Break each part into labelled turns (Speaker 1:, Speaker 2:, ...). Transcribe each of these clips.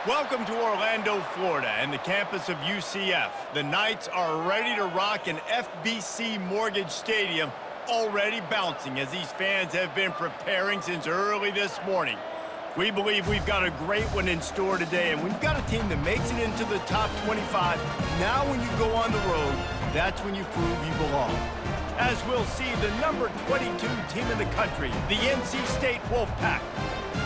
Speaker 1: Welcome to Orlando, Florida, and the campus of UCF. The Knights are ready to rock an FBC Mortgage Stadium, already bouncing as these fans have been preparing since early this morning. We believe we've got a great one in store today, and we've got a team that makes it into the top 25. Now when you go on the road, that's when you prove you belong. As we'll see, the number 22 team in the country, the NC State Wolfpack,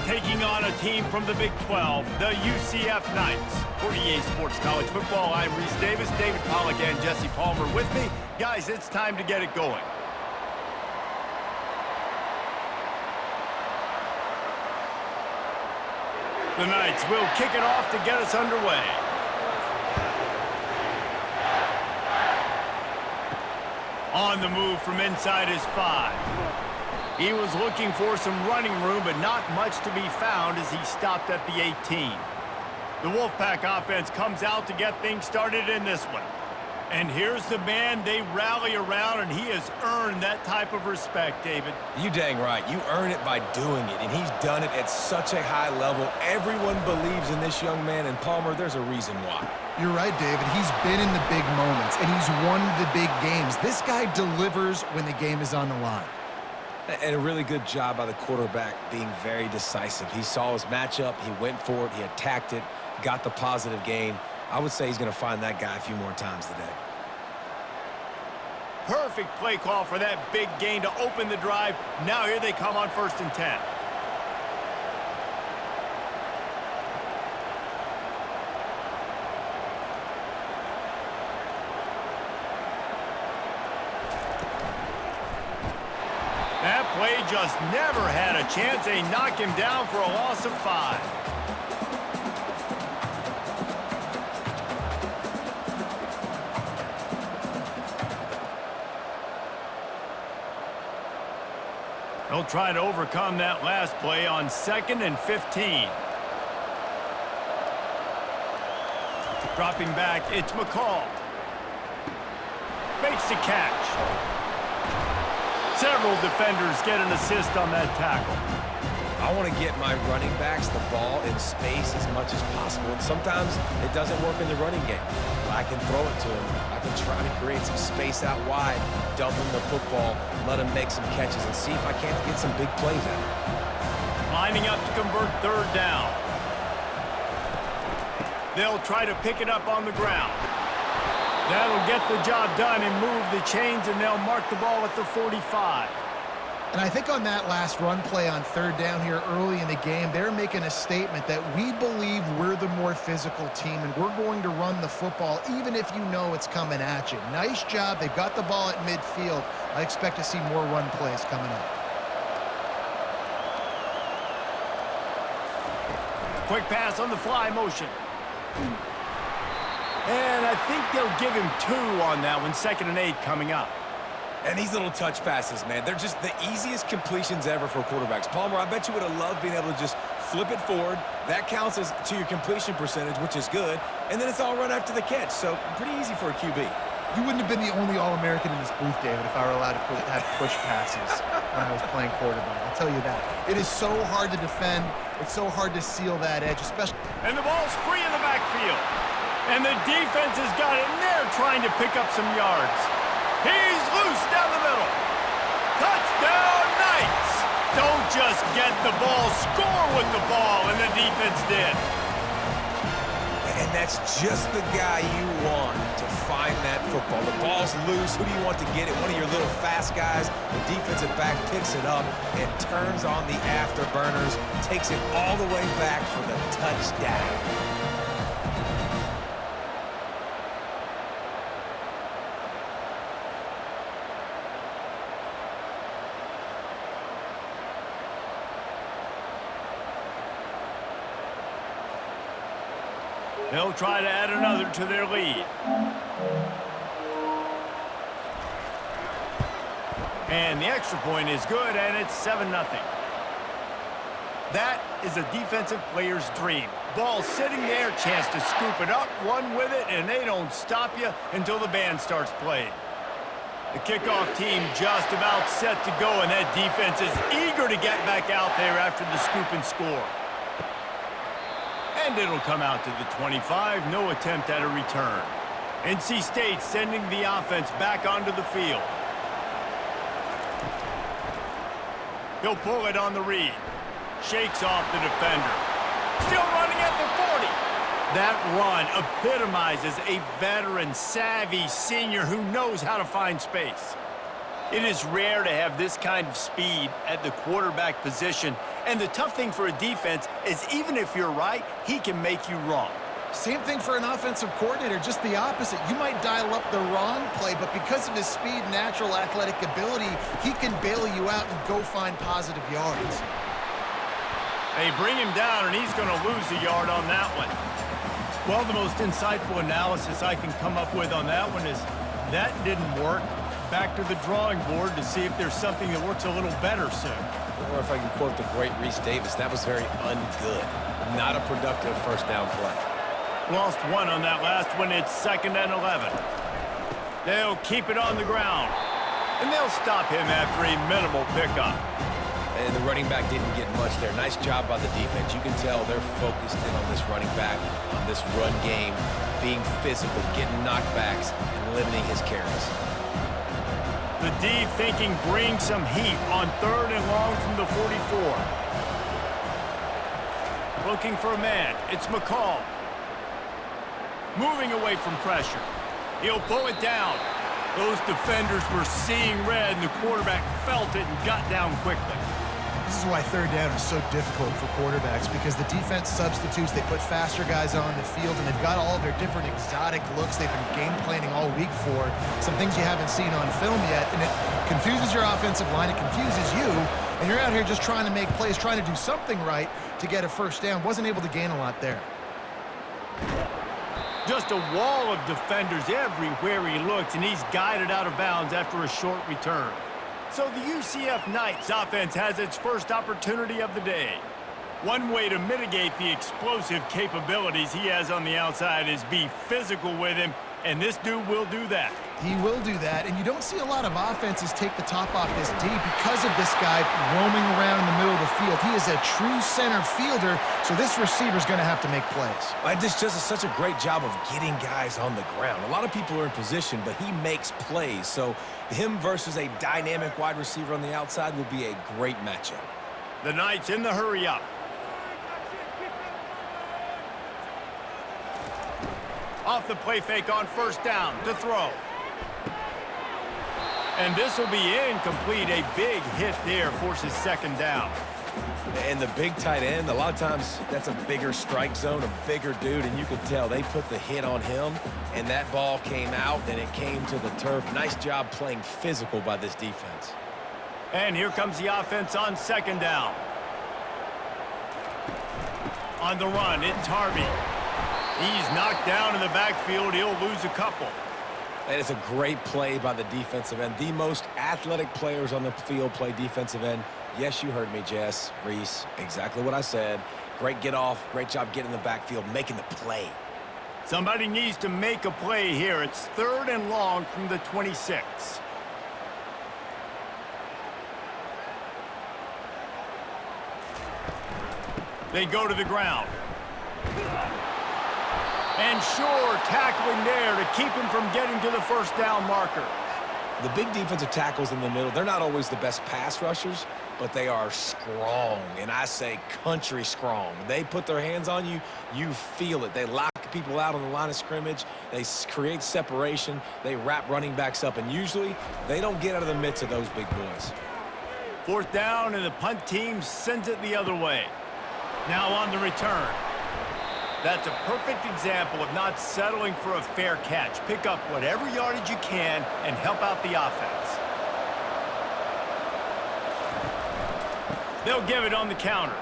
Speaker 1: taking on a team from the Big 12, the UCF Knights. For EA Sports College Football, I'm Reese Davis, David Pollack, and Jesse Palmer with me. Guys, it's time to get it going. The Knights will kick it off to get us underway. On the move from inside his 5. He was looking for some running room, but not much to be found as he stopped at the 18. The Wolfpack offense comes out to get things started in this one. And here's the man they rally around, and he has earned that type of respect, David.
Speaker 2: You dang right. You earn it by doing it, and he's done it at such a high level. Everyone believes in this young man, and Palmer, there's a reason why.
Speaker 3: You're right, David. He's been in the big moments, and he's won the big games. This guy delivers when the game is on the line.
Speaker 2: And a really good job by the quarterback being very decisive. He saw his matchup, he went for it, he attacked it, got the positive gain. I would say he's going to find that guy a few more times today.
Speaker 1: Perfect play call for that big gain to open the drive. Now here they come on 1st and 10. That play just never had a chance. They knock him down for a loss of 5. They'll try to overcome that last play on 2nd and 15. Dropping back, it's McCall. Makes the catch. Several defenders get an assist on that tackle.
Speaker 2: I want to get my running backs the ball in space as much as possible, and sometimes it doesn't work in the running game. I can throw it to him. I can try to create some space out wide, dump him the football, let him make some catches, and see if I can't get some big plays out of it.
Speaker 1: Lining up to convert 3rd down. They'll try to pick it up on the ground. That'll get the job done and move the chains, and they'll mark the ball at the 45.
Speaker 3: And I think on that last run play on 3rd down here early in the game, they're making a statement that we believe we're the more physical team, and we're going to run the football even if you know it's coming at you. Nice job. They've got the ball at midfield. I expect to see more run plays coming up.
Speaker 1: Quick pass on the fly motion. And I think they'll give him 2 on that one. 2nd and 8 coming up.
Speaker 2: And these little touch passes, man, they're just the easiest completions ever for quarterbacks. Palmer, I bet you would have loved being able to just flip it forward. That counts as to your completion percentage, which is good. And then it's all run after the catch. So pretty easy for a QB.
Speaker 3: You wouldn't have been the only All-American in this booth, David, if I were allowed to have push passes when I was playing quarterback. I'll tell you that. It is so hard to defend. It's so hard to seal that edge, especially.
Speaker 1: And the ball's free in the backfield. And the defense has got it, and they're trying to pick up some yards. He's loose down the middle. Touchdown, Knights! Don't just get the ball, score with the ball, and the defense did.
Speaker 2: And that's just the guy you want to find that football. The ball's loose. Who do you want to get it? One of your little fast guys. The defensive back picks it up and turns on the afterburners, takes it all the way back for the touchdown.
Speaker 1: They'll try to add another to their lead. And the extra point is good, and it's 7-0. That is a defensive player's dream. Ball sitting there, chance to scoop it up, run with it, and they don't stop you until the band starts playing. The kickoff team just about set to go, and that defense is eager to get back out there after the scoop and score. And it'll come out to the 25. No attempt at a return. NC State sending the offense back onto the field. He'll pull it on the read. Shakes off the defender. Still running at the 40. That run epitomizes a veteran, savvy senior who knows how to find space. It is rare to have this kind of speed at the quarterback position, and the tough thing for a defense is even if you're right, he can make you wrong.
Speaker 3: Same thing for an offensive coordinator, just the opposite. You might dial up the wrong play, but because of his speed and natural athletic ability, he can bail you out and go find positive yards.
Speaker 1: They bring him down, and he's going to lose a yard on that one. Well, the most insightful analysis I can come up with on that one is that didn't work. Back to the drawing board to see if there's something that works a little better soon.
Speaker 2: Or if I can quote the great Reese Davis, that was very ungood. Not a productive first down play.
Speaker 1: Lost one on that last one. It's 2nd and 11. They'll keep it on the ground. And they'll stop him after a minimal pickup.
Speaker 2: And the running back didn't get much there. Nice job by the defense. You can tell they're focused in on this running back, on this run game, being physical, getting knockbacks, and limiting his carries.
Speaker 1: The D thinking bring some heat on 3rd and long from the 44. Looking for a man. It's McCall. Moving away from pressure. He'll pull it down. Those defenders were seeing red, and the quarterback felt it and got down quickly.
Speaker 3: This is why 3rd down is so difficult for quarterbacks, because the defense substitutes, they put faster guys on the field, and they've got all their different exotic looks they've been game planning all week for, some things you haven't seen on film yet, and it confuses your offensive line, it confuses you, and you're out here just trying to make plays, trying to do something right to get a first down. Wasn't able to gain a lot there.
Speaker 1: Just a wall of defenders everywhere he looks, and he's guided out of bounds after a short return. So the UCF Knights offense has its first opportunity of the day. One way to mitigate the explosive capabilities he has on the outside is be physical with him, and this dude will do that.
Speaker 3: He will do that, and you don't see a lot of offenses take the top off this D because of this guy roaming around in the middle of the field. He is a true center fielder, so this receiver's going to have to make plays.
Speaker 2: This just is such a great job of getting guys on the ground. A lot of people are in position, but he makes plays, so him versus a dynamic wide receiver on the outside will be a great matchup.
Speaker 1: The Knights in the hurry up. Off the play fake on 1st down to throw. And this will be incomplete. A big hit there forces 2nd down.
Speaker 2: And the big tight end, a lot of times that's a bigger strike zone, a bigger dude, and you could tell they put the hit on him, and that ball came out, and it came to the turf. Nice job playing physical by this defense.
Speaker 1: And here comes the offense on 2nd down. On the run, it's Harvey. He's knocked down in the backfield. He'll lose a couple.
Speaker 2: That is a great play by the defensive end. The most athletic players on the field play defensive end. Yes, you heard me, Jess, Reese. Exactly what I said. Great get off. Great job getting in the backfield, making the play.
Speaker 1: Somebody needs to make a play here. It's 3rd and long from the 26. They go to the ground. And sure, tackling there to keep him from getting to the 1st down marker.
Speaker 2: The big defensive tackles in the middle, they're not always the best pass rushers, but they are strong, and I say country strong. They put their hands on you, you feel it. They lock people out on the line of scrimmage. They create separation. They wrap running backs up, and usually they don't get out of the midst of those big boys.
Speaker 1: 4th down, and the punt team sends it the other way. Now on the return. That's a perfect example of not settling for a fair catch. Pick up whatever yardage you can and help out the offense. They'll give it on the counter.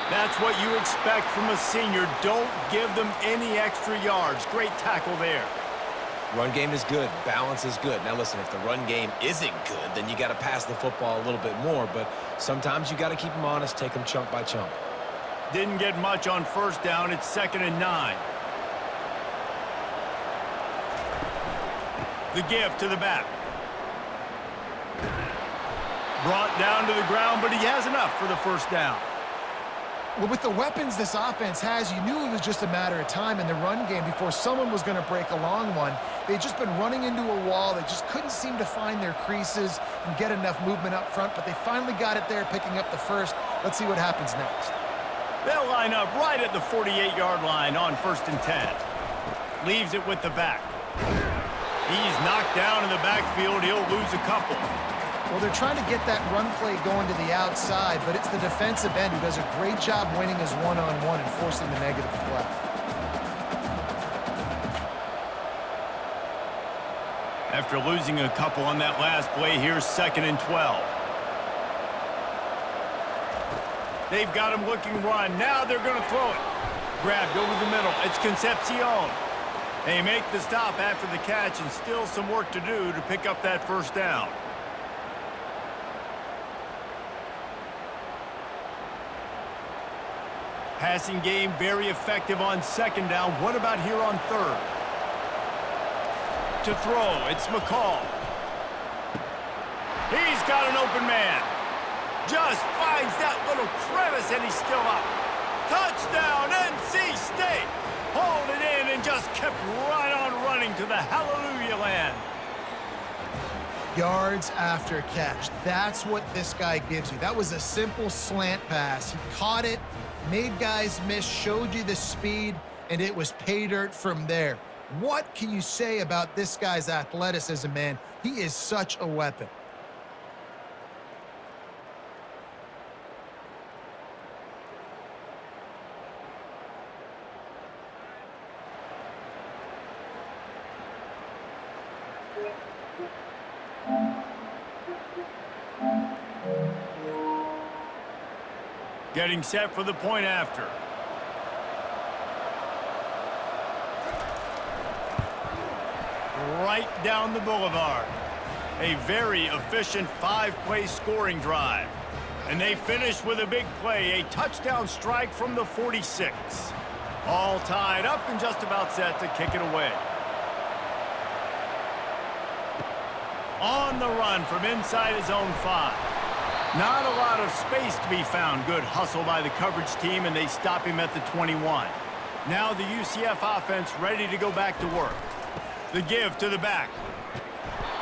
Speaker 1: That's what you expect from a senior. Don't give them any extra yards. Great tackle there.
Speaker 2: Run game is good. Balance is good. Now, listen, if the run game isn't good, then you got to pass the football a little bit more. But sometimes you got to keep them honest, take them chunk by chunk.
Speaker 1: Didn't get much on 1st down. It's 2nd and 9. The give to the back. Brought down to the ground, but he has enough for the 1st down.
Speaker 3: Well, with the weapons this offense has, you knew it was just a matter of time in the run game before someone was going to break a long one. They'd just been running into a wall. They just couldn't seem to find their creases and get enough movement up front, but they finally got it there, picking up the first. Let's see what happens next.
Speaker 1: They'll line up right at the 48-yard line on 1st and 10. Leaves it with the back. He's knocked down in the backfield. He'll lose a couple.
Speaker 3: Well, they're trying to get that run play going to the outside, but it's the defensive end who does a great job winning his one-on-one and forcing the negative play.
Speaker 1: After losing a couple on that last play, here's 2nd and 12. They've got him looking run. Now they're going to throw it. Grabbed over the middle. It's Concepcion. They make the stop after the catch, and still some work to do to pick up that first down. Passing game very effective on 2nd down. What about here on 3rd? To throw, it's McCall. He's got an open man. Just finds that little crevice, and he's still up. Touchdown, NC State. Hauled it in and just kept right on running to the hallelujah land.
Speaker 3: Yards after catch. That's what this guy gives you. That was a simple slant pass. He caught it, made guys miss, showed you the speed, and it was pay dirt from there. What can you say about this guy's athleticism, man? He is such a weapon.
Speaker 1: Getting set for the point after. Right down the boulevard. A very efficient 5-play scoring drive. And they finish with a big play, a touchdown strike from the 46. All tied up and just about set to kick it away. On the run from inside his own 5. Not a lot of space to be found. Good hustle by the coverage team, and they stop him at the 21. Now the UCF offense ready to go back to work. The give to the back.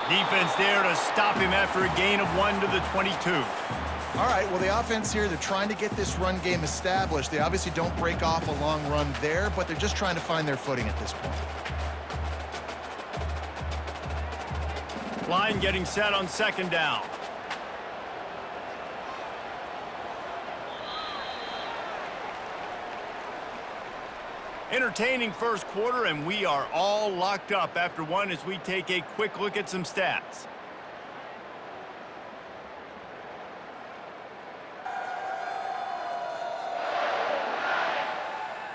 Speaker 1: Defense there to stop him after a gain of 1 to the 22.
Speaker 3: All right, well, the offense here, they're trying to get this run game established. They obviously don't break off a long run there, but they're just trying to find their footing at this point.
Speaker 1: Line getting set on 2nd down. Entertaining first quarter, and we are all locked up after one as we take a quick look at some stats.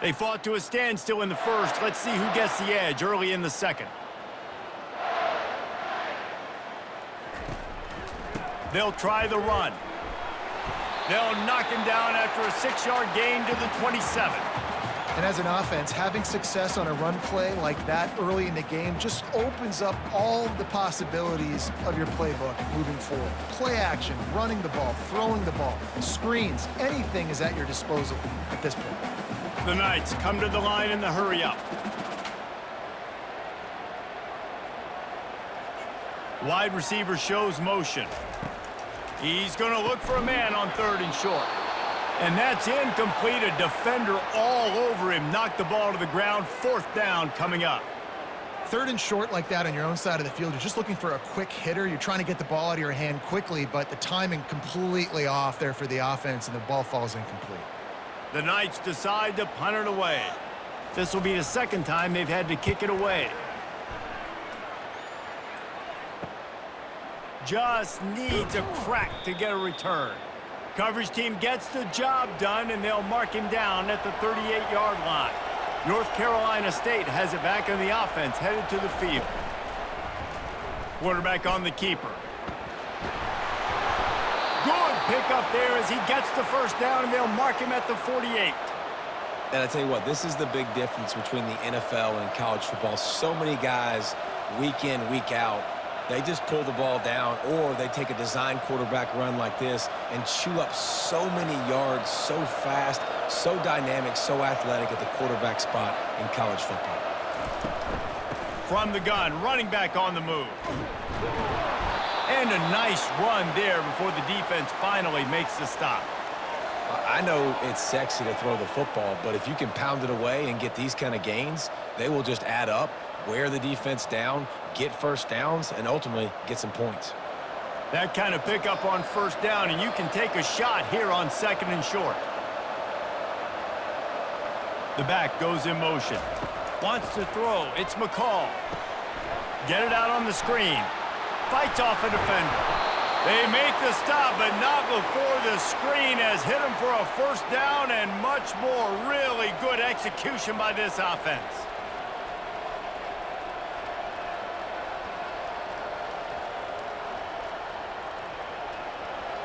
Speaker 1: They fought to a standstill in the first. Let's see who gets the edge early in the second. They'll try the run. They'll knock him down after a 6-yard gain to the 27.
Speaker 3: And as an offense, having success on a run play like that early in the game just opens up all of the possibilities of your playbook moving forward. Play action, running the ball, throwing the ball, screens, anything is at your disposal at this point.
Speaker 1: The Knights come to the line in the hurry-up. Wide receiver shows motion. He's going to look for a man on 3rd and short. And that's incomplete. A defender all over him. Knocked the ball to the ground. 4th down coming up.
Speaker 3: 3rd and short like that on your own side of the field. You're just looking for a quick hitter. You're trying to get the ball out of your hand quickly, but the timing completely off there for the offense, and the ball falls incomplete.
Speaker 1: The Knights decide to punt it away. This will be the 2nd time they've had to kick it away. Just needs a crack to get a return. Coverage team gets the job done, and they'll mark him down at the 38-yard line. North Carolina State has it back on the offense, headed to the field. Quarterback on the keeper. Good pick up there as he gets the first down, and they'll mark him at the 48.
Speaker 2: And I tell you what, this is the big difference between the NFL and college football. So many guys, week in, week out, they just pull the ball down, or they take a design quarterback run like this and chew up so many yards so fast. So dynamic, so athletic at the quarterback spot in college football.
Speaker 1: From the gun, running back on the move. And a nice run there before the defense finally makes the stop.
Speaker 2: I know it's sexy to throw the football, but if you can pound it away and get these kind of gains, they will just add up, wear the defense down, get first downs, and ultimately get some points.
Speaker 1: That kind of pickup on first down, and you can take a shot here on 2nd and short. The back goes in motion. Wants to throw. It's McCall. Get it out on the screen. Fights off a defender. They make the stop, but not before the screen has hit him for a first down and much more. Really good execution by this offense.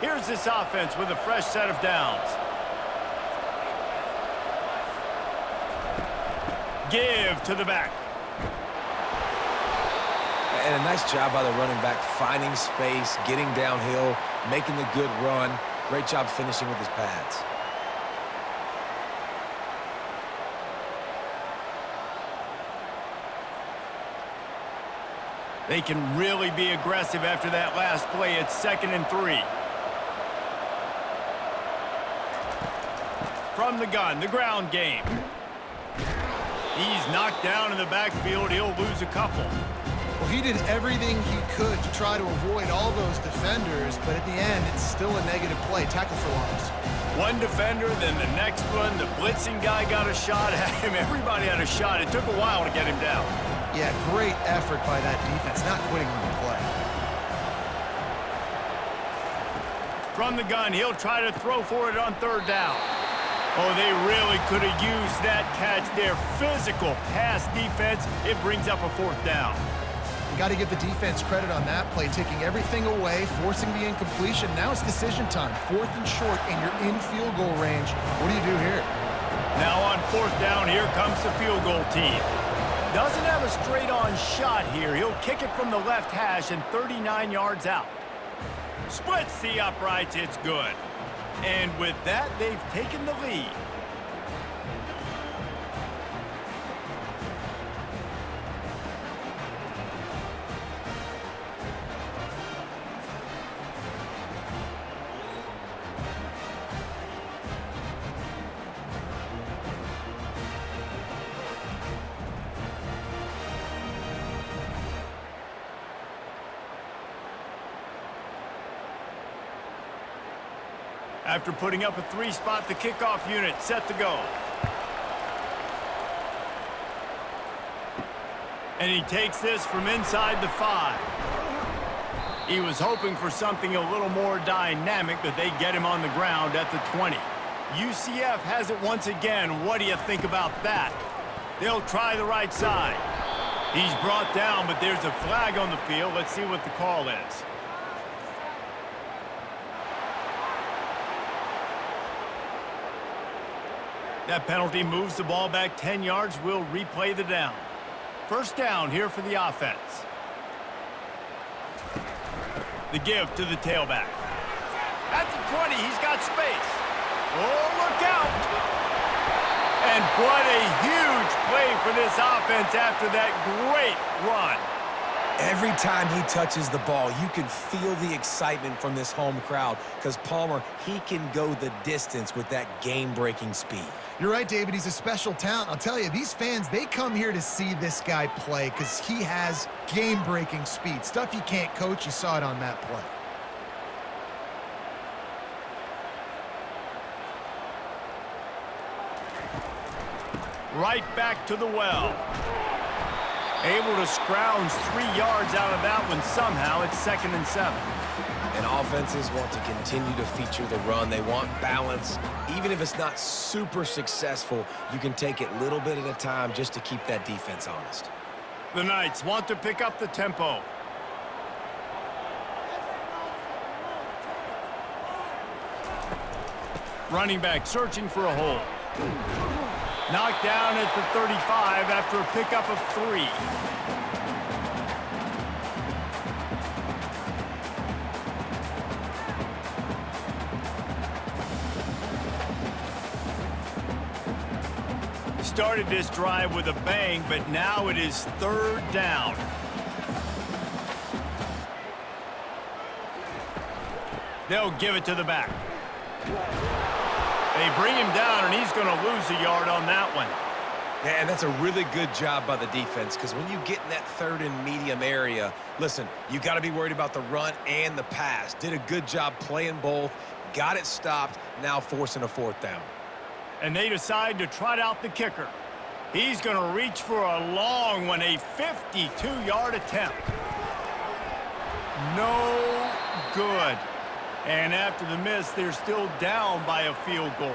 Speaker 1: Here's this offense with a fresh set of downs. Give to the back.
Speaker 2: And a nice job by the running back, finding space, getting downhill, making the good run. Great job finishing with his pads.
Speaker 1: They can really be aggressive after that last play. It's 2nd and 3. From the gun, the ground game. He's knocked down in the backfield. He'll lose a couple.
Speaker 3: Well, he did everything he could to try to avoid all those defenders, but at the end, it's still a negative play. Tackle for loss.
Speaker 1: One defender, then the next one. The blitzing guy got a shot at him. Everybody had a shot. It took a while to get him down.
Speaker 3: Yeah, great effort by that defense, not quitting on the play.
Speaker 1: From the gun, he'll try to throw for it on 3rd down. Oh, they really could have used that catch there. Physical pass defense. It brings up a 4th down.
Speaker 3: Got to give the defense credit on that play, taking everything away, forcing the incompletion. Now it's decision time. 4th and short, and you're in field goal range. What do you do here?
Speaker 1: Now on 4th down, here comes the field goal team. Doesn't have a straight-on shot here. He'll kick it from the left hash and 39 yards out. Splits the uprights. It's good. And with that, they've taken the lead. After putting up a 3-spot, the kickoff unit set to go. And he takes this from inside the 5. He was hoping for something a little more dynamic, but they get him on the ground at the 20. UCF has it once again. What do you think about that? They'll try the right side. He's brought down, but there's a flag on the field. Let's see what the call is. That penalty moves the ball back 10 yards. We'll replay the down. First down here for the offense. The give to the tailback. At the 20, he's got space. Oh, look out. And what a huge play for this offense after that great run.
Speaker 2: Every time he touches the ball, you can feel the excitement from this home crowd because Palmer, he can go the distance with that game-breaking speed.
Speaker 3: You're right, David. He's a special talent. I'll tell you, these fans, they come here to see this guy play because he has game-breaking speed. Stuff you can't coach. You saw it on that play.
Speaker 1: Right back to the well. Able to scrounge 3 yards out of that one somehow. It's 2nd and 7.
Speaker 2: And offenses want to continue to feature the run. They want balance. Even if it's not super successful, you can take it little bit at a time just to keep that defense honest.
Speaker 1: The Knights want to pick up the tempo. Running back searching for a hole. Knocked down at the 35 after a pickup of 3. started this drive with a bang, but now it is third down. They'll give it to the back. They bring him down, and he's going to lose a yard on that one.
Speaker 2: Yeah, and that's a really good job by the defense, because when you get in that third and medium area, listen, you got to be worried about the run and the pass. Did a good job playing both, got it stopped, now forcing a fourth down.
Speaker 1: And they decide to trot out the kicker. He's going to reach for a long one, a 52-yard attempt. No good. And after the miss, they're still down by a field goal.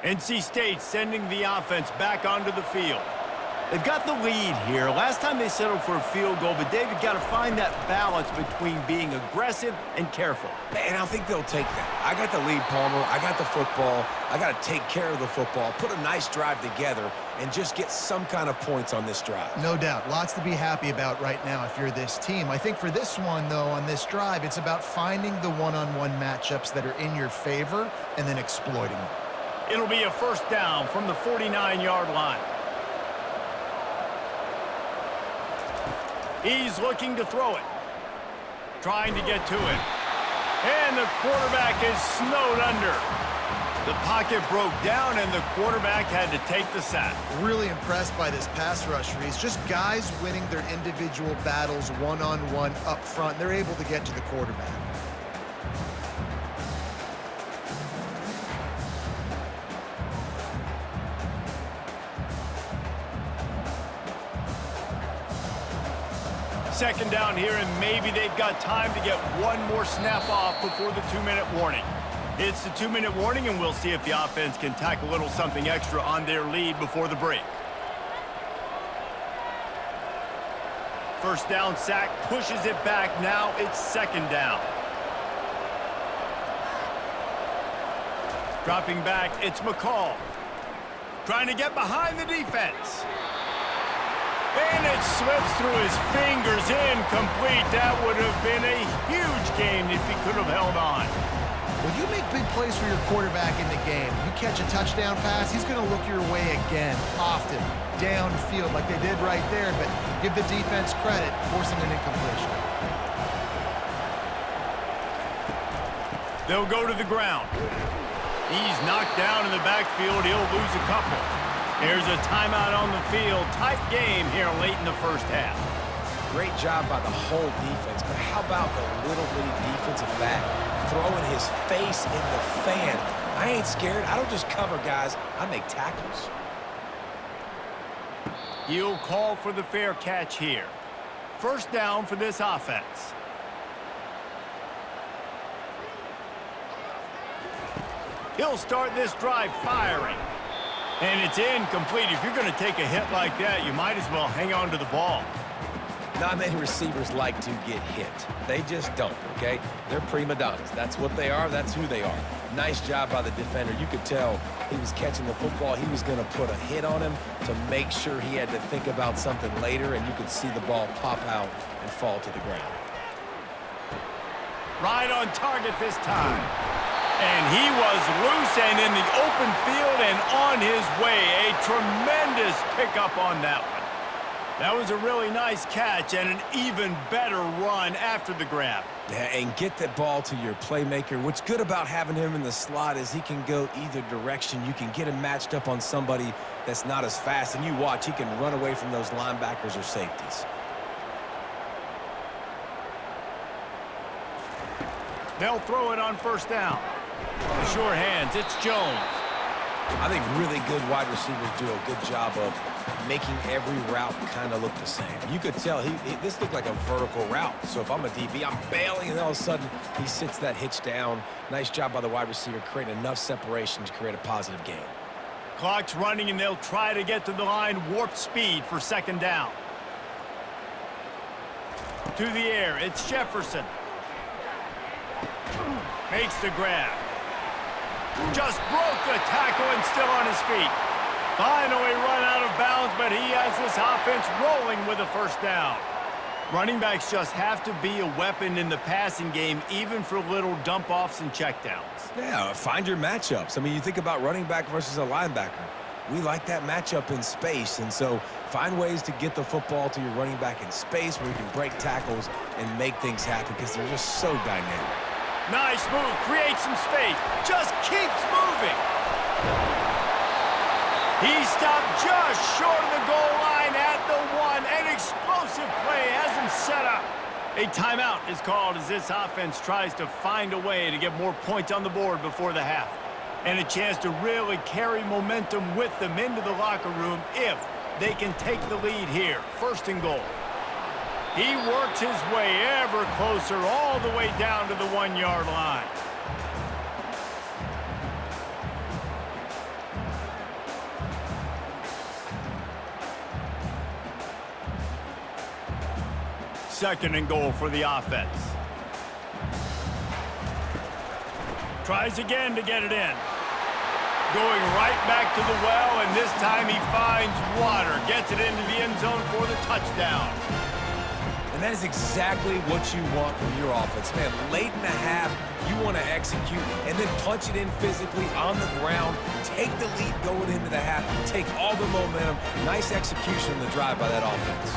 Speaker 1: NC State sending the offense back onto the field. They've got the lead here. Last time they settled for a field goal, but David got to find that balance between being aggressive and careful.
Speaker 2: And I think they'll take that. I got the lead, Palmer. I got the football. I got to take care of the football, put a nice drive together, and just get some kind of points on this drive.
Speaker 3: No doubt. Lots to be happy about right now if you're this team. I think for this one, though, on this drive, it's about finding the one-on-one matchups that are in your favor and then exploiting them.
Speaker 1: It'll be a first down from the 49-yard line. He's looking to throw it. Trying to get to it. And the quarterback is snowed under. The pocket broke down, and the quarterback had to take the sack.
Speaker 3: Really impressed by this pass rush, Reese. Just guys winning their individual battles one-on-one up front. They're able to get to the quarterback.
Speaker 1: Second down here, and maybe they've got time to get one more snap off before the 2-minute warning. It's the 2-minute warning, and we'll see if the offense can tack a little something extra on their lead before the break. First down sack, pushes it back. Now it's second down. Dropping back, it's McCall. Trying to get behind the defense. And it slips through his fingers, incomplete. That would have been a huge game if he could have held on.
Speaker 3: When you make big plays for your quarterback in the game, you catch a touchdown pass, he's going to look your way again, often, downfield like they did right there, but give the defense credit, forcing an incompletion.
Speaker 1: They'll go to the ground. He's knocked down in the backfield. He'll lose a couple. There's a timeout on the field. Tight game here late in the first half.
Speaker 2: Great job by the whole defense, but how about the little bitty defensive back throwing his face in the fan? I ain't scared. I don't just cover guys. I make tackles.
Speaker 1: He'll call for the fair catch here. First down for this offense. He'll start this drive firing. And it's incomplete. If you're going to take a hit like that, you might as well hang on to the ball.
Speaker 2: Not many receivers like to get hit. They just don't, okay? They're prima donnas. That's what they are. That's who they are. Nice job by the defender. You could tell he was catching the football. He was going to put a hit on him to make sure he had to think about something later, and you could see the ball pop out and fall to the ground.
Speaker 1: Right on target this time. And he was loose and in the open field and on his way. A tremendous pickup on that one. That was a really nice catch and an even better run after the grab.
Speaker 2: Yeah, and get that ball to your playmaker. What's good about having him in the slot is he can go either direction. You can get him matched up on somebody that's not as fast, and you watch, he can run away from those linebackers or safeties.
Speaker 1: They'll throw it on first down. The sure hands, it's Jones.
Speaker 2: I think really good wide receivers do a good job of making every route kind of look the same. You could tell this looked like a vertical route. So if I'm a DB, I'm bailing, and all of a sudden he sits that hitch down. Nice job by the wide receiver, creating enough separation to create a positive gain.
Speaker 1: Clock's running, and they'll try to get to the line, warp speed for second down. To the air, it's Jefferson. Makes the grab. Just broke the tackle and still on his feet. Finally run out of bounds, but he has this offense rolling with a first down. Running backs just have to be a weapon in the passing game, even for little dump-offs and checkdowns.
Speaker 2: Yeah, find your matchups. I mean, you think about running back versus a linebacker. We like that matchup in space, and so find ways to get the football to your running back in space where you can break tackles and make things happen because they're just so dynamic.
Speaker 1: Nice move, create some space, just keeps moving. He stopped just short of the goal line at the 1. An explosive play has him set up. A timeout is called as this offense tries to find a way to get more points on the board before the half. And a chance to really carry momentum with them into the locker room if they can take the lead here. First and goal. He works his way ever closer all the way down to the 1-yard line. Second and goal for the offense. Tries again to get it in. Going right back to the well, and this time he finds water. Gets it into the end zone for the touchdown.
Speaker 2: And that is exactly what you want from your offense. Man, late in the half, you want to execute and then punch it in physically on the ground. Take the lead going into the half. Take all the momentum. Nice execution in the drive by that offense.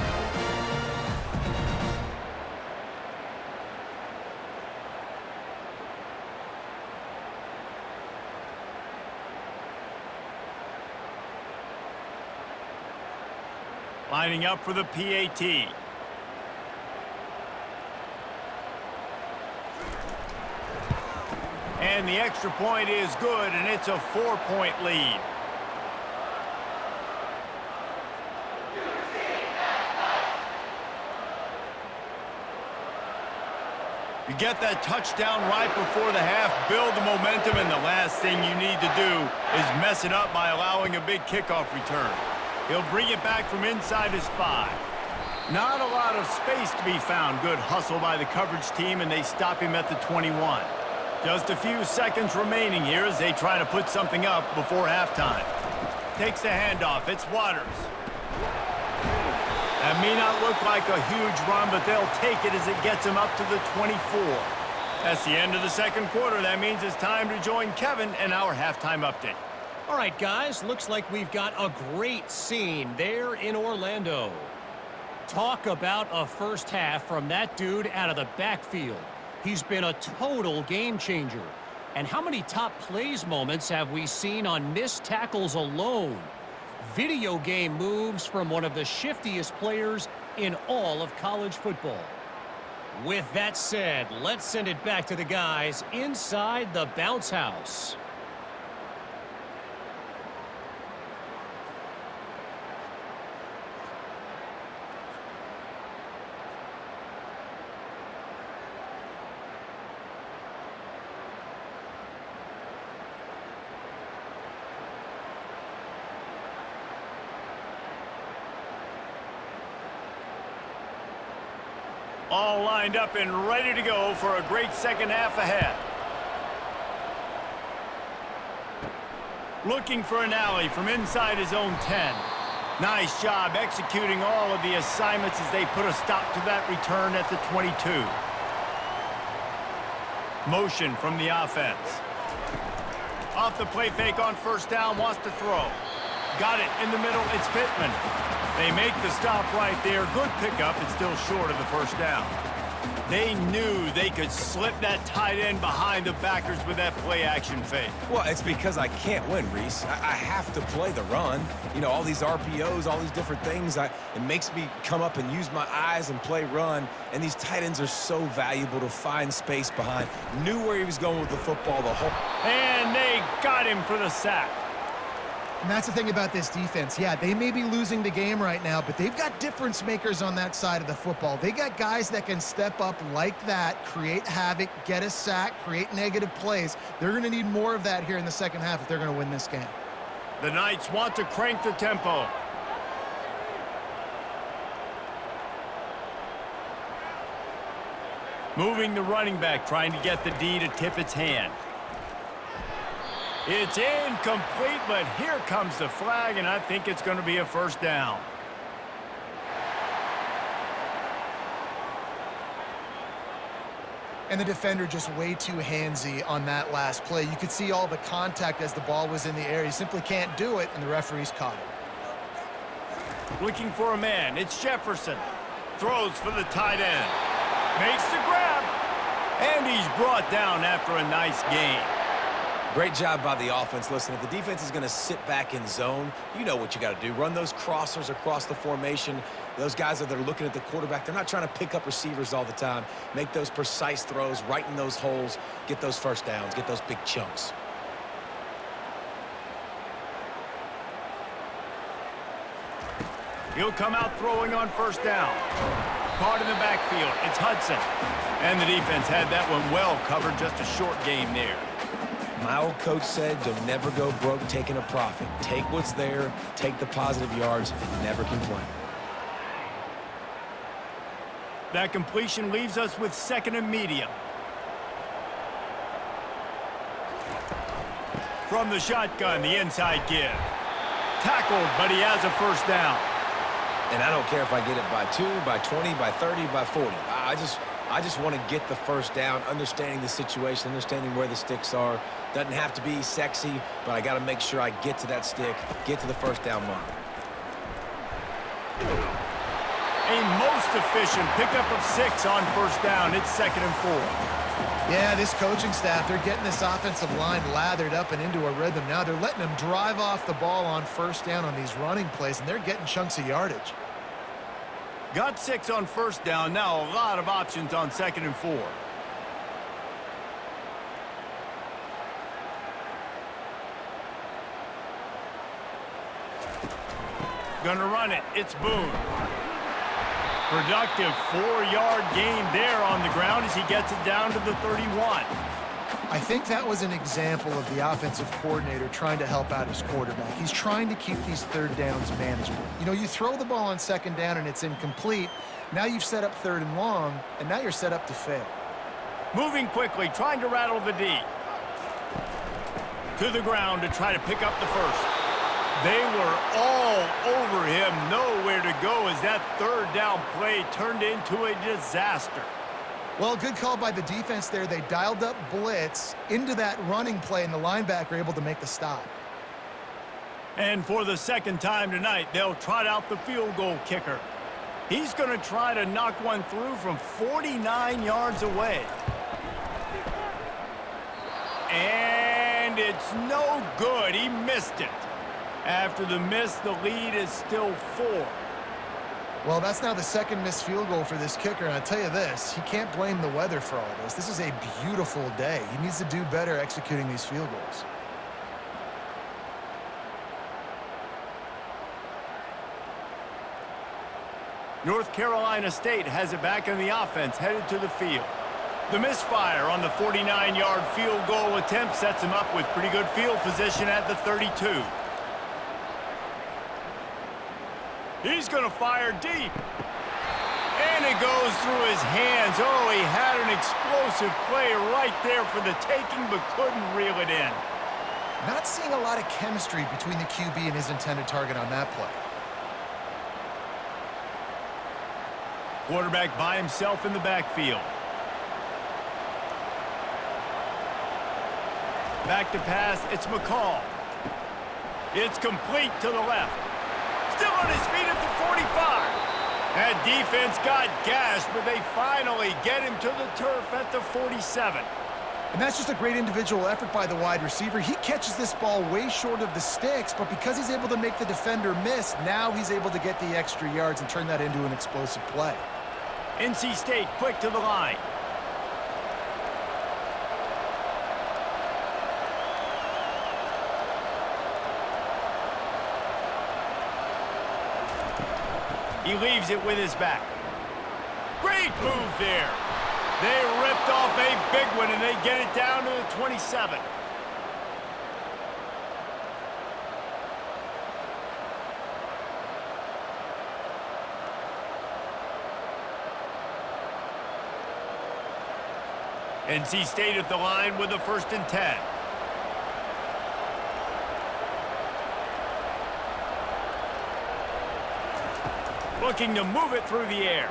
Speaker 1: Lining up for the PAT. And the extra point is good, and it's a 4-point lead. You get that touchdown right before the half, build the momentum, and the last thing you need to do is mess it up by allowing a big kickoff return. He'll bring it back from inside his 5. Not a lot of space to be found. Good hustle by the coverage team, and they stop him at the 21. Just a few seconds remaining here as they try to put something up before halftime. Takes the handoff. It's Waters. That may not look like a huge run, but they'll take it as it gets him up to the 24. That's the end of the second quarter. That means it's time to join Kevin and our halftime update.
Speaker 4: All right, guys, looks like we've got a great scene there in Orlando. Talk about a first half from that dude out of the backfield. He's been a total game changer. And how many top plays moments have we seen on missed tackles alone? Video game moves from one of the shiftiest players in all of college football. With that said, let's send it back to the guys inside the bounce house.
Speaker 1: All lined up and ready to go for a great second half ahead. Looking for an alley from inside his own 10. Nice job executing all of the assignments as they put a stop to that return at the 22. Motion from the offense. Off the play fake on first down, wants to throw. Got it in the middle, it's Pittman. They make the stop right there. Good pickup. It's still short of the first down. They knew they could slip that tight end behind the backers with that play-action fake.
Speaker 2: Well, it's because I can't win, Reese. I have to play the run. You know, all these RPOs, all these different things. It makes me come up and use my eyes and play run. And these tight ends are so valuable to find space behind. Knew where he was going with the football the whole...
Speaker 1: And they got him for the sack.
Speaker 3: And that's the thing about this defense. Yeah, they may be losing the game right now, but they've got difference makers on that side of the football. They got guys that can step up like that, create havoc, get a sack, create negative plays. They're going to need more of that here in the second half if they're going to win this game.
Speaker 1: The Knights want to crank the tempo. Moving the running back, trying to get the D to tip its hand. It's incomplete, but here comes the flag, and I think it's going to be a first down.
Speaker 3: And the defender just way too handsy on that last play. You could see all the contact as the ball was in the air. He simply can't do it, and the referee's caught it.
Speaker 1: Looking for a man. It's Jefferson. Throws for the tight end. Makes the grab. And he's brought down after a nice gain.
Speaker 2: Great job by the offense. Listen, if the defense is going to sit back in zone, you know what you got to do. Run those crossers across the formation. Those guys that are looking at the quarterback, they're not trying to pick up receivers all the time. Make those precise throws, right in those holes, get those first downs, get those big chunks.
Speaker 1: He'll come out throwing on first down. Caught in the backfield. It's Hudson. And the defense had that one well covered. Just a short game there.
Speaker 2: My old coach said, you'll never go broke taking a profit. Take what's there, take the positive yards, and never complain.
Speaker 1: That completion leaves us with second and medium. From the shotgun, the inside give. Tackled, but he has a first down.
Speaker 2: And I don't care if I get it by 2, by 20, by 30, by 40. I just want to get the first down, understanding the situation, understanding where the sticks are. Doesn't have to be sexy, but I got to make sure I get to that stick, get to the first down mark.
Speaker 1: A most efficient pickup of 6 on first down. It's 2nd and 4.
Speaker 3: Yeah, this coaching staff, they're getting this offensive line lathered up and into a rhythm now. They're letting them drive off the ball on first down on these running plays, and they're getting chunks of yardage.
Speaker 1: Got 6 on first down. Now a lot of options on 2nd and 4. Gonna run it. It's Boone. Productive 4-yard gain there on the ground as he gets it down to the 31.
Speaker 3: I think that was an example of the offensive coordinator trying to help out his quarterback. He's trying to keep these third downs manageable. You know, you throw the ball on second down and it's incomplete. Now you've set up 3rd and long, and now you're set up to fail.
Speaker 1: Moving quickly, trying to rattle the D. To the ground to try to pick up the first. They were all over him, nowhere to go as that 3rd down play turned into a disaster.
Speaker 3: Well, good call by the defense there. They dialed up blitz into that running play, and the linebacker able to make the stop.
Speaker 1: And for the second time tonight, they'll trot out the field goal kicker. He's going to try to knock one through from 49 yards away. And it's no good. He missed it. After the miss, the lead is still 4.
Speaker 3: Well, that's now the second missed field goal for this kicker, and I tell you this, he can't blame the weather for all this. This is a beautiful day. He needs to do better executing these field goals.
Speaker 1: North Carolina State has it back in the offense, headed to the field. The misfire on the 49-yard field goal attempt sets him up with pretty good field position at the 32. He's going to fire deep. And it goes through his hands. Oh, he had an explosive play right there for the taking, but couldn't reel it in.
Speaker 3: Not seeing a lot of chemistry between the QB and his intended target on that play.
Speaker 1: Quarterback by himself in the backfield. Back to pass, it's McCall. It's complete to the left. Still on his feet at the 45. That defense got gashed, but they finally get him to the turf at the 47.
Speaker 3: And that's just a great individual effort by the wide receiver. He catches this ball way short of the sticks, but because he's able to make the defender miss, now he's able to get the extra yards and turn that into an explosive play.
Speaker 1: NC State quick to the line. He leaves it with his back. Great move there. They ripped off a big one, and they get it down to the 27. NC State at the line with a 1st and 10. Looking to move it through the air.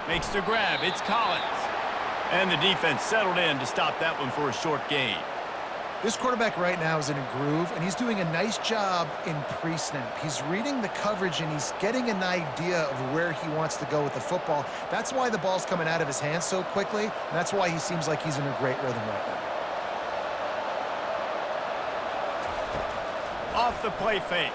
Speaker 1: Makes the grab. It's Collins. And the defense settled in to stop that one for a short gain.
Speaker 3: This quarterback right now is in a groove, and he's doing a nice job in pre-snap. He's reading the coverage, and he's getting an idea of where he wants to go with the football. That's why the ball's coming out of his hands so quickly, and that's why he seems like he's in a great rhythm right now.
Speaker 1: Off the play fake.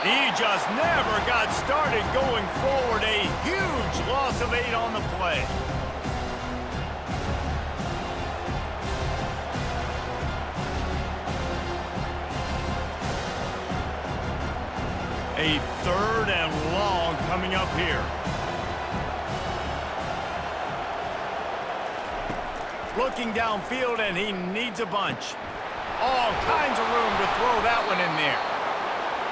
Speaker 1: He just never got started going forward. A huge loss of 8 on the play. A 3rd and long coming up here. Looking downfield, and he needs a bunch. All kinds of room to throw that one in there.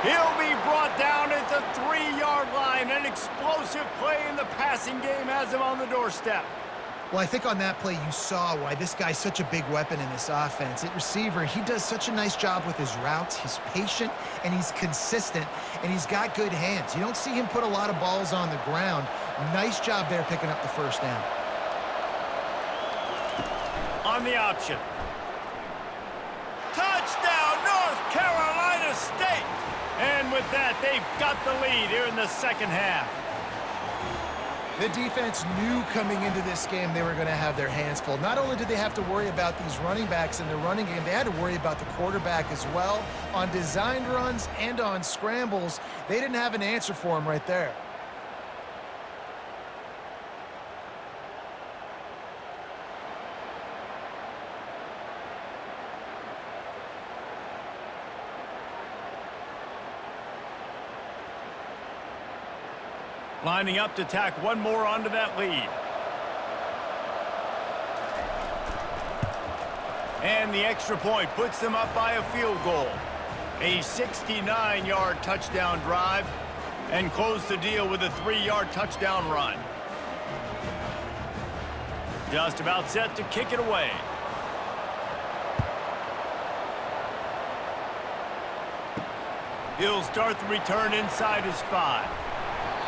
Speaker 1: He'll be brought down at the 3-yard line. An explosive play in the passing game has him on the doorstep.
Speaker 3: Well, I think on that play you saw why this guy's such a big weapon in this offense. At receiver, he does such a nice job with his routes. He's patient, and he's consistent, and he's got good hands. You don't see him put a lot of balls on the ground. Nice job there picking up the first down.
Speaker 1: On the option. Touchdown, North Carolina State! And with that, they've got the lead here in the second half.
Speaker 3: The defense knew coming into this game they were going to have their hands full. Not only did they have to worry about these running backs in the running game, they had to worry about the quarterback as well. On designed runs and on scrambles, they didn't have an answer for him right there.
Speaker 1: Lining up to tack one more onto that lead. And the extra point puts them up by a field goal. A 69-yard touchdown drive, and close the deal with a 3-yard touchdown run. Just about set to kick it away. He'll start the return inside his 5.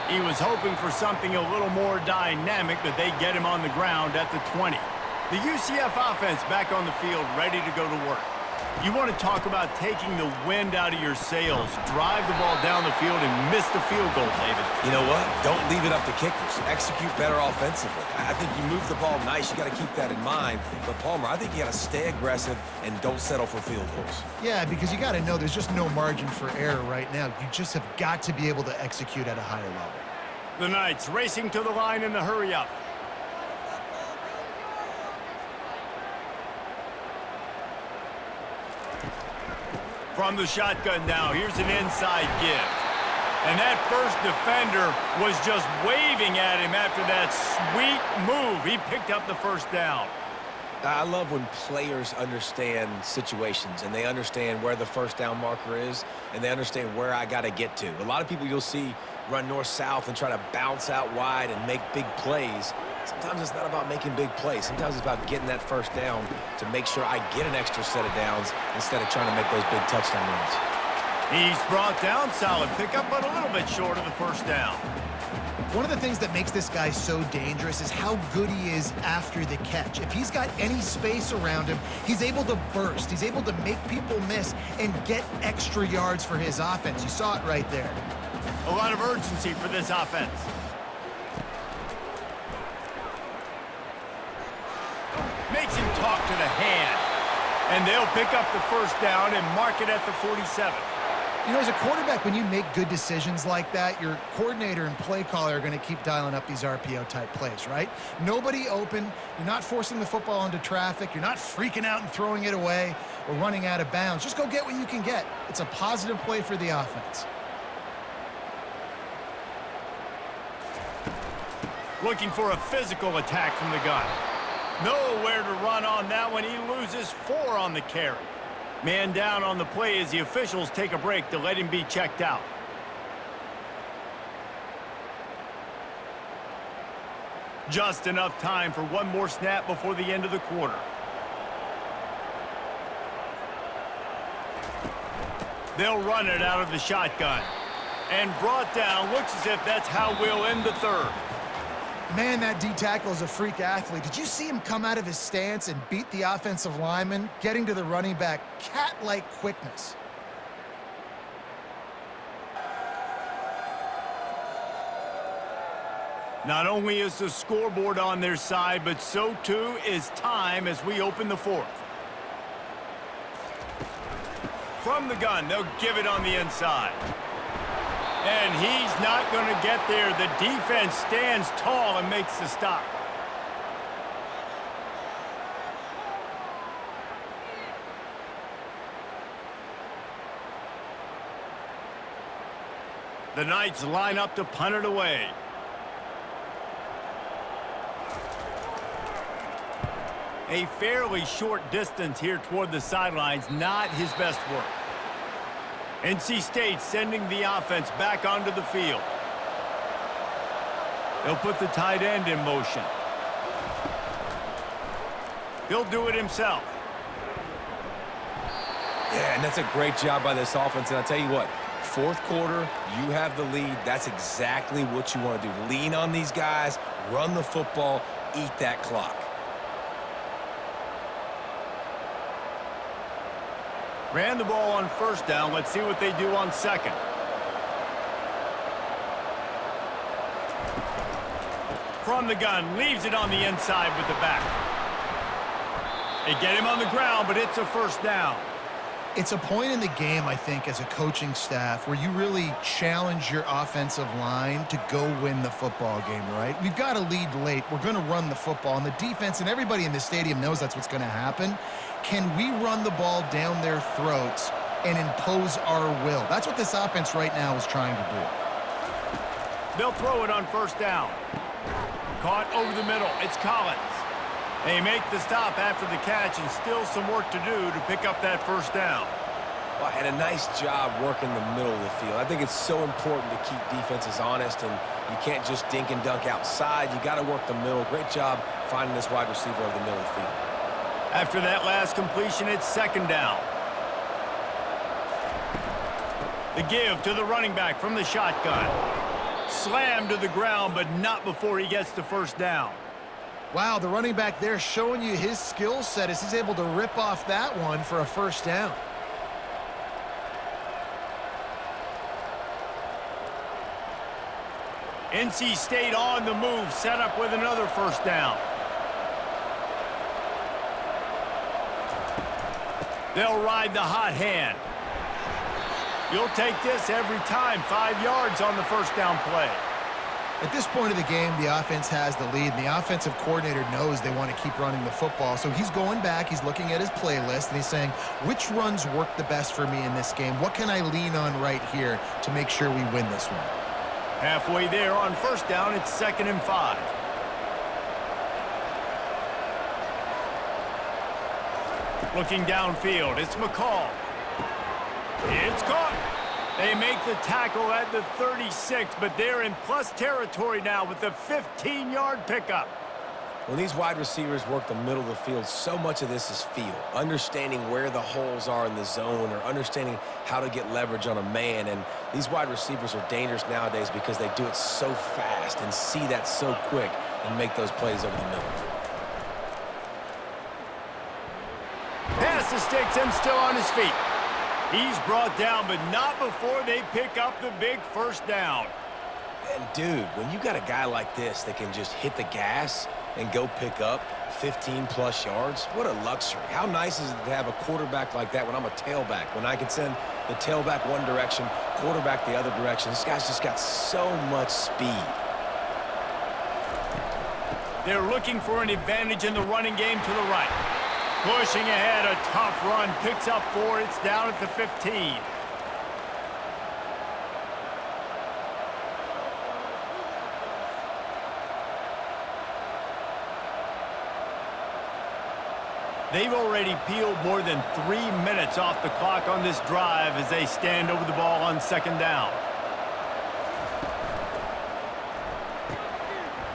Speaker 1: He was hoping for something a little more dynamic, but they get him on the ground at the 20. The UCF offense back on the field, ready to go to work. You want to talk about taking the wind out of your sails. Drive the ball down the field and miss the field goal, David.
Speaker 2: You know what? Don't leave it up to kickers. Execute better offensively. I think you move the ball nice. You got to keep that in mind. But, Palmer, I think you got to stay aggressive and don't settle for field goals.
Speaker 3: Yeah, because you got to know there's just no margin for error right now. You just have got to be able to execute at a higher level.
Speaker 1: The Knights racing to the line in the hurry-up. From the shotgun now, here's an inside give. And that first defender was just waving at him after that sweet move. He picked up the first down.
Speaker 2: I love when players understand situations and they understand where the first down marker is and they understand where I got to get to. A lot of people you'll see run north-south and try to bounce out wide and make big plays. Sometimes it's not about making big plays. Sometimes it's about getting that first down to make sure I get an extra set of downs instead of trying to make those big touchdown runs.
Speaker 1: He's brought down, solid pickup, but a little bit short of the first down.
Speaker 3: One of the things that makes this guy so dangerous is how good he is after the catch. If he's got any space around him, he's able to burst. He's able to make people miss and get extra yards for his offense. You saw it right there.
Speaker 1: A lot of urgency for this offense. Makes him talk to the hand. And they'll pick up the first down and mark it at the 47.
Speaker 3: You know, as a quarterback, when you make good decisions like that, your coordinator and play caller are going to keep dialing up these RPO-type plays, right? Nobody open. You're not forcing the football into traffic. You're not freaking out and throwing it away or running out of bounds. Just go get what you can get. It's a positive play for the offense.
Speaker 1: Looking for a physical attack from the gun. Nowhere to run on that one. He loses 4 on the carry. Man down on the play as the officials take a break to let him be checked out. Just enough time for one more snap before the end of the quarter. They'll run it out of the shotgun. And brought down. Looks as if that's how we'll end the third.
Speaker 3: Man, that D-tackle is a freak athlete. Did you see him come out of his stance and beat the offensive lineman, getting to the running back? Cat-like quickness.
Speaker 1: Not only is the scoreboard on their side, but so too is time as we open the fourth. From the gun, they'll give it on the inside. And he's not going to get there. The defense stands tall and makes the stop. The Knights line up to punt it away. A fairly short distance here toward the sidelines, not his best work. NC State sending the offense back onto the field. They'll put the tight end in motion. He'll do it himself.
Speaker 2: Yeah, and that's a great job by this offense. And I'll tell you what, fourth quarter, you have the lead. That's exactly what you want to do. Lean on these guys, run the football, eat that clock.
Speaker 1: Ran the ball on first down. Let's see what they do on second. From the gun, leaves it on the inside with the back. They get him on the ground, but it's a first down.
Speaker 3: It's a point in the game, I think, as a coaching staff where you really challenge your offensive line to go win the football game, right? We've got to lead late. We're going to run the football, and the defense and everybody in the stadium knows that's what's going to happen. Can we run the ball down their throats and impose our will? That's what this offense right now is trying to do.
Speaker 1: They'll throw it on first down. Caught over the middle. It's Collins. They make the stop after the catch, and still some work to do to pick up that first down.
Speaker 2: Well, and a nice job working the middle of the field. I think it's so important to keep defenses honest, and you can't just dink and dunk outside. You got to work the middle. Great job finding this wide receiver over the middle of the field.
Speaker 1: After that last completion, it's second down. The give to the running back from the shotgun. Slammed to the ground, but not before he gets the first down.
Speaker 3: Wow, the running back there showing you his skill set as he's able to rip off that one for a first down.
Speaker 1: NC State on the move, set up with another first down. They'll ride the hot hand. You'll take this every time. 5 yards on the first down play.
Speaker 3: At this point of the game, the offense has the lead, and the offensive coordinator knows they want to keep running the football. So he's going back, he's looking at his playlist, and he's saying, which runs work the best for me in this game? What can I lean on right here to make sure we win this one?
Speaker 1: Halfway there on first down, it's 2nd and 5. Looking downfield, it's McCall. It's caught. They make the tackle at the 36, but they're in plus territory now with the 15-yard pickup.
Speaker 2: When these wide receivers work the middle of the field, so much of this is feel. Understanding where the holes are in the zone or understanding how to get leverage on a man. And these wide receivers are dangerous nowadays because they do it so fast and see that so quick and make those plays over the middle.
Speaker 1: Pass the sticks and still on his feet. He's brought down, but not before they pick up the big first down.
Speaker 2: And, dude, when you got a guy like this that can just hit the gas and go pick up 15-plus yards, what a luxury. How nice is it to have a quarterback like that when I'm a tailback, when I can send the tailback one direction, quarterback the other direction. This guy's just got so much speed.
Speaker 1: They're looking for an advantage in the running game to the right. Pushing ahead, a tough run, picks up 4, it's down at the 15. They've already peeled more than 3 minutes off the clock on this drive as they stand over the ball on second down.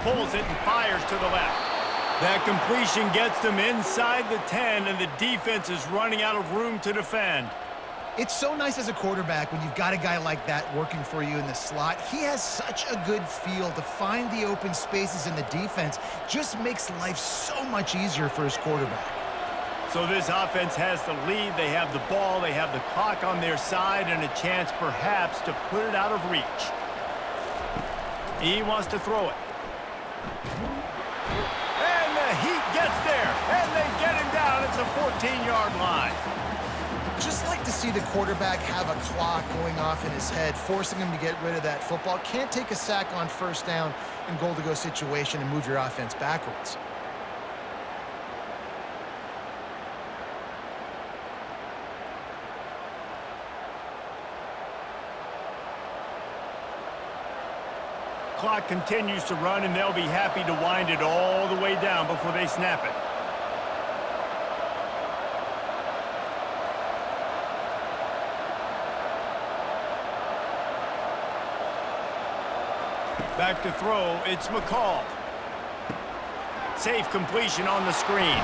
Speaker 1: Pulls it and fires to the left. That completion gets them inside the 10, and the defense is running out of room to defend.
Speaker 3: It's so nice as a quarterback when you've got a guy like that working for you in the slot. He has such a good feel to find the open spaces in the defense. Just makes life so much easier for his quarterback.
Speaker 1: So this offense has the lead. They have the ball. They have the clock on their side and a chance perhaps to put it out of reach. He wants to throw it. And the Heat gets there. And they get him down at the 14-yard line.
Speaker 3: Just like to see the quarterback have a clock going off in his head, forcing him to get rid of that football. Can't take a sack on first down in goal-to-go situation and move your offense backwards.
Speaker 1: Clock continues to run, and they'll be happy to wind it all the way down before they snap it. Back to throw, it's McCall. Safe completion on the screen.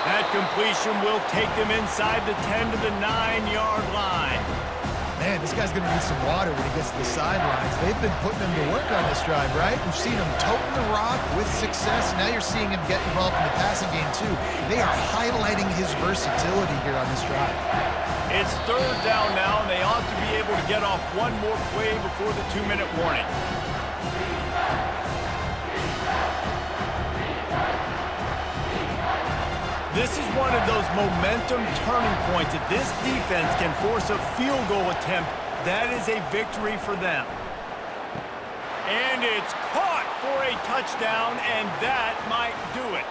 Speaker 1: That completion will take them inside the 10 to the 9-yard line.
Speaker 3: Man, this guy's going to need some water when he gets to the sidelines. They've been putting him to work on this drive, right? We've seen him toting the rock with success. Now you're seeing him get involved in the passing game, too. They are highlighting his versatility here on this drive.
Speaker 1: It's third down now, and they ought to be able to get off one more play before the 2-minute warning. This is one of those momentum turning points. If this defense can force a field goal attempt, that is a victory for them. And it's caught for a touchdown, and that might do it.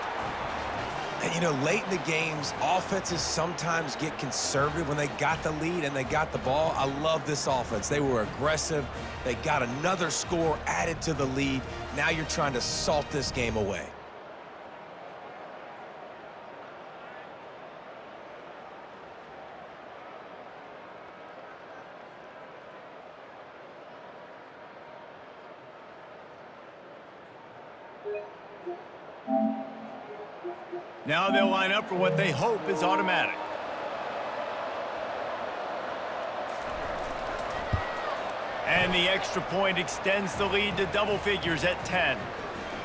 Speaker 2: And, you know, late in the games, offenses sometimes get conservative when they got the lead and they got the ball. I love this offense. They were aggressive. They got another score added to the lead. Now you're trying to salt this game away.
Speaker 1: Now they'll line up for what they hope is automatic. And the extra point extends the lead to double figures at 10.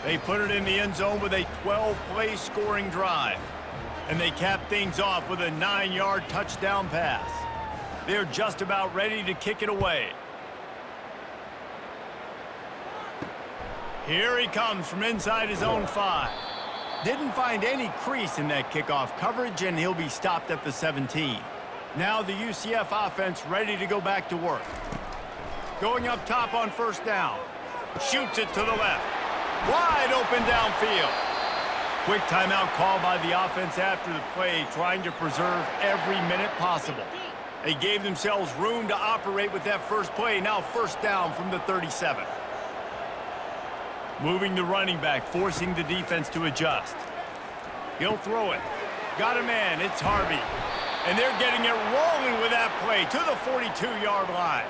Speaker 1: They put it in the end zone with a 12-play scoring drive. And they cap things off with a 9-yard touchdown pass. They're just about ready to kick it away. Here he comes from inside his own 5. Didn't find any crease in that kickoff coverage, and he'll be stopped at the 17. Now the UCF offense ready to go back to work. Going up top on first down. Shoots it to the left. Wide open downfield. Quick timeout call by the offense after the play, trying to preserve every minute possible. They gave themselves room to operate with that first play. Now first down from the 37. Moving the running back, forcing the defense to adjust. He'll throw it. Got a man, it's Harvey. And they're getting it rolling with that play to the 42-yard line.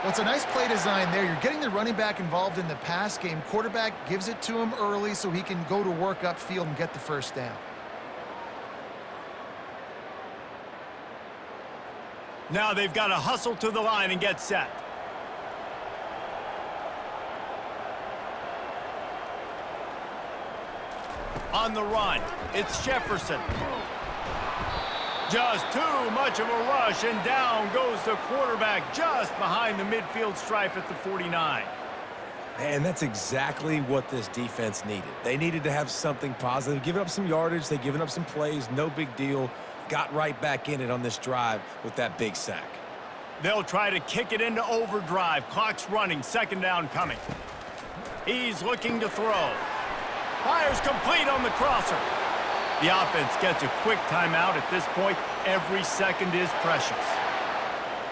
Speaker 3: Well, it's a nice play design there. You're getting the running back involved in the pass game. Quarterback gives it to him early so he can go to work upfield and get the first down.
Speaker 1: Now they've got to hustle to the line and get set. On the run, it's Jefferson. Just too much of a rush, and down goes the quarterback just behind the midfield stripe at the 49.
Speaker 2: And that's exactly what this defense needed. They needed to have something positive. Giving up some yardage, they've given up some plays, no big deal. Got right back in it on this drive with that big sack.
Speaker 1: They'll try to kick it into overdrive. Clock's running, second down coming. He's looking to throw. Fires complete on the crosser. The offense gets a quick timeout at this point. Every second is precious.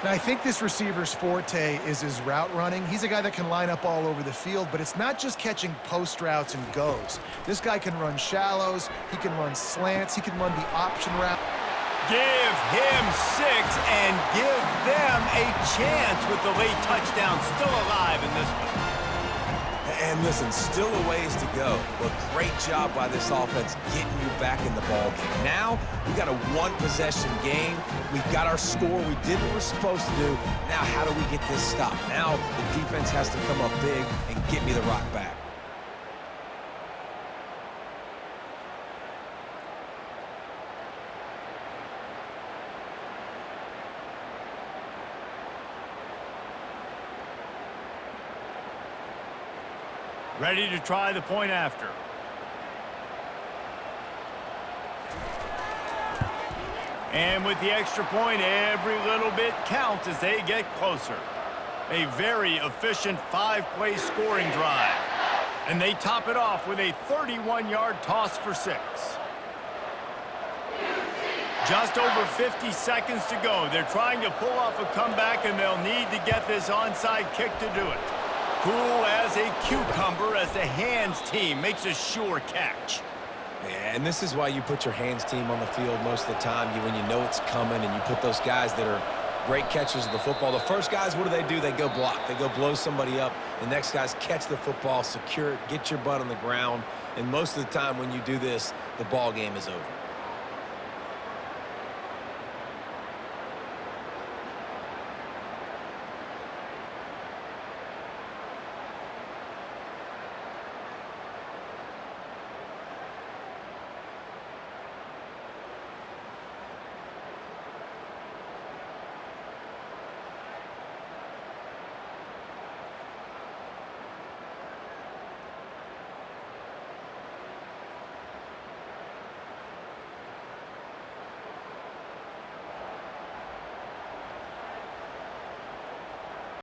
Speaker 3: Now, I think this receiver's forte is his route running. He's a guy that can line up all over the field, but it's not just catching post routes and goes. This guy can run shallows, he can run slants, he can run the option route.
Speaker 1: Give him 6 and give them a chance with the late touchdown still alive in this one.
Speaker 2: And listen, still a ways to go, but great job by this offense getting you back in the ball game. Now, we got a one-possession game. We've got our score. We did what we're supposed to do. Now, how do we get this stopped? Now, the defense has to come up big and get me the rock back.
Speaker 1: Ready to try the point after. And with the extra point, every little bit counts as they get closer. A very efficient 5-play scoring drive. And they top it off with a 31-yard toss for 6. Just over 50 seconds to go. They're trying to pull off a comeback, and they'll need to get this onside kick to do it. Cool as a cucumber as the hands team makes a sure catch.
Speaker 2: Yeah, and this is why you put your hands team on the field most of the time, when you know it's coming, and you put those guys that are great catchers of the football. The first guys, what do? They go block. They go blow somebody up. The next guys catch the football, secure it, get your butt on the ground. And most of the time when you do this, the ball game is over.